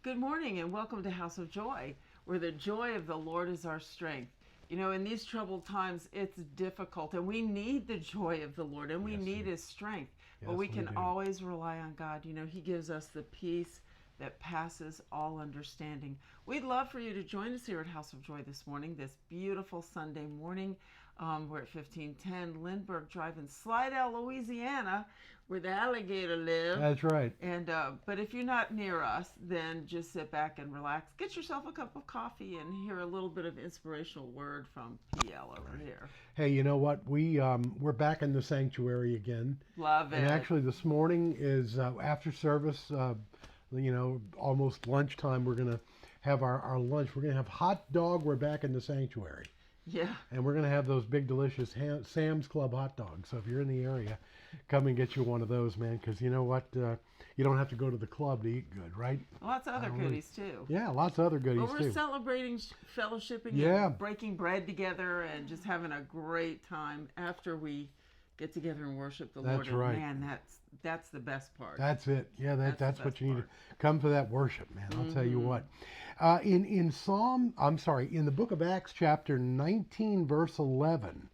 Good morning and welcome to House of Joy, where the joy of the Lord is our strength. You know, in these troubled times, it's difficult, and we need the joy of the Lord and we Yes, need His strength. But yes, we we can do. always rely on God. You know, He gives us the peace that passes all understanding. We'd love for you to join us here at House of Joy this morning, this beautiful Sunday morning. We're at 1510 Lindbergh Drive in Slidell, Louisiana, where the alligator live. That's right. And but if you're not near us, then just sit back and relax. Get yourself a cup of coffee and hear a little bit of inspirational word from PL over here. Hey, you know what? We're back in the sanctuary again, Love and it. actually this morning is after service. Almost lunchtime. We're gonna have our lunch. We're gonna have hot dog. We're back in the sanctuary, Yeah. and we're gonna have those big delicious Sam's Club hot dogs. So if you're in the area, come and get you one of those, man. Because you know what? You don't have to go to the club to eat good, right? Lots of I other don't really. goodies too. Yeah, lots of other But goodies we're too. celebrating fellowshipping Yeah, and breaking bread together and just having a great time after we get together and worship the Lord. that's And right. man, that's the best part. That's it. Yeah, That's the that's what best you need to part. come for that worship, man. I'll tell you what. In the book of Acts, chapter 19, verse 11,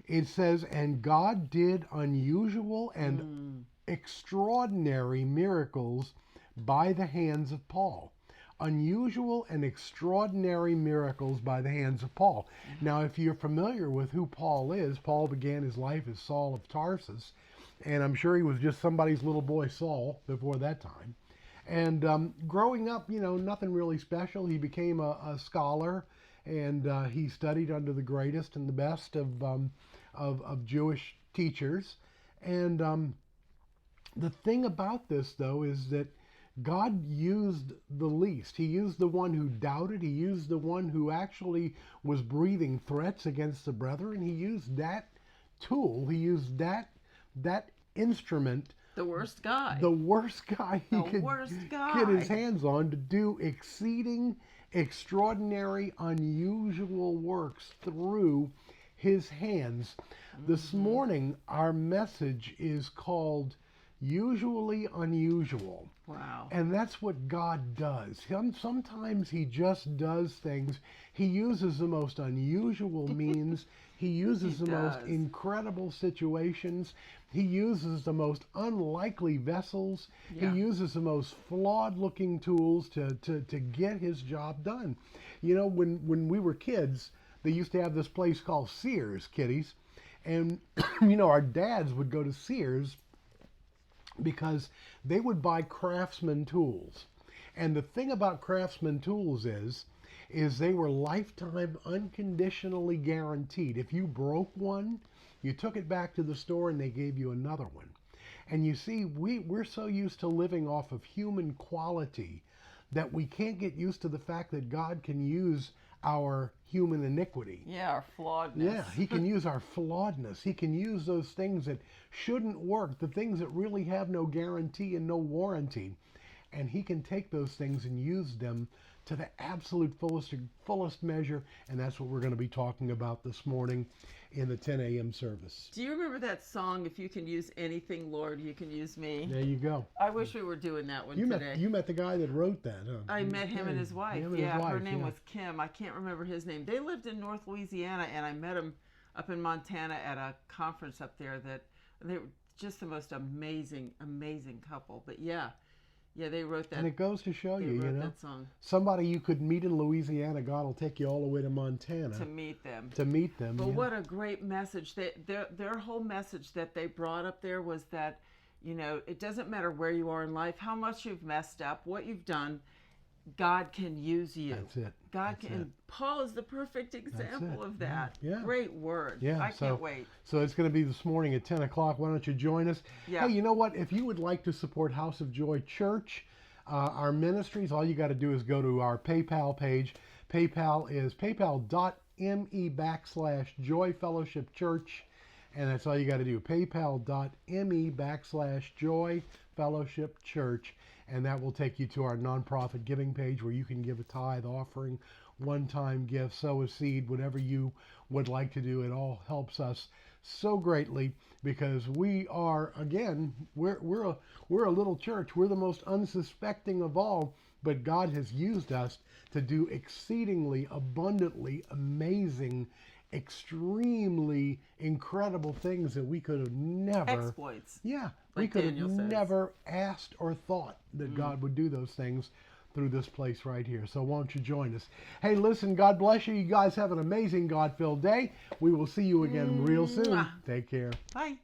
it says, "And God did unusual and extraordinary miracles by the hands of Paul." Unusual and extraordinary miracles by the hands of Paul. Now, if you're familiar with who Paul is, Paul began his life as Saul of Tarsus, and I'm sure he was just somebody's little boy Saul before that time. And growing up, nothing really special. He became a scholar, and he studied under the greatest and the best of Jewish teachers. And the thing about this, though, is that God used the least. He used the one who doubted. He used the one who actually was breathing threats against the brethren. He used that tool. He used that instrument, The worst guy. the worst guy he The could worst get his guy. hands on, to do exceeding, extraordinary, unusual works through his hands. This morning, our message is called Usually Unusual. Wow. And that's what God does. Sometimes He just does things. He uses the most unusual means. He He uses the most does. incredible situations. He uses the most unlikely vessels. He Yeah. uses the most flawed looking tools to get His job done. You know, when we were kids, they used to have this place called Sears, kiddies. And, our dads would go to Sears because they would buy Craftsman tools. And the thing about Craftsman tools is they were lifetime unconditionally guaranteed. If you broke one, you took it back to the store and they gave you another one. And you see, we're so used to living off of human quality that we can't get used to the fact that God can use our human iniquity. Yeah, our Yeah, flawedness. he can use our flawedness. He can use those things that shouldn't work, the things that really have no guarantee and no warranty. And he can take those things and use them to the absolute fullest measure. And that's what we're going to be talking about this morning in the 10 a.m. service. Do you remember that song, If You Can Use Anything, Lord, You Can Use Me? There you go. I wish we were doing that one You today. met the guy that wrote that, huh? I met him and his wife. Him and Yeah, his her wife, name yeah. was Kim. I can't remember his name. They lived in North Louisiana, and I met him up in Montana at a conference up there. That they were just the most amazing, amazing couple. But yeah, they wrote that. And it goes to show They you, wrote that song somebody you could meet in Louisiana, God will take you all the way to to Montana meet them. to meet them. But yeah. what a great message! Their whole message that they brought up there was that, it doesn't matter where you are in life, how much you've messed up, what you've done, God can use you. That's it. God That's can. it. And Paul is the perfect example it. of that. Yeah. Great word. Yeah, I can't wait. So it's going to be this morning at 10 o'clock. Why don't you join us? Yeah. Hey, you know what? If you would like to support House of Joy Church, our ministries, all you got to do is go to our PayPal page. PayPal is paypal.me/Joy Fellowship Church. And that's all you got to do. PayPal.me/Joy Fellowship Church. And that will take you to our nonprofit giving page where you can give a tithe offering, one-time gift, sow a seed, whatever you would like to do. It all helps us so greatly because we are, again, we're a little church. We're the most unsuspecting of all, but God has used us to do exceedingly abundantly amazing, extremely incredible things that we could have never Exploits. yeah, we Like could Daniel have says. never asked or thought that God would do those things through this place right here. So won't you join us? Hey, listen, God bless you. You guys have an amazing God-filled day. We will see you again real soon. Mwah. Take care. Bye.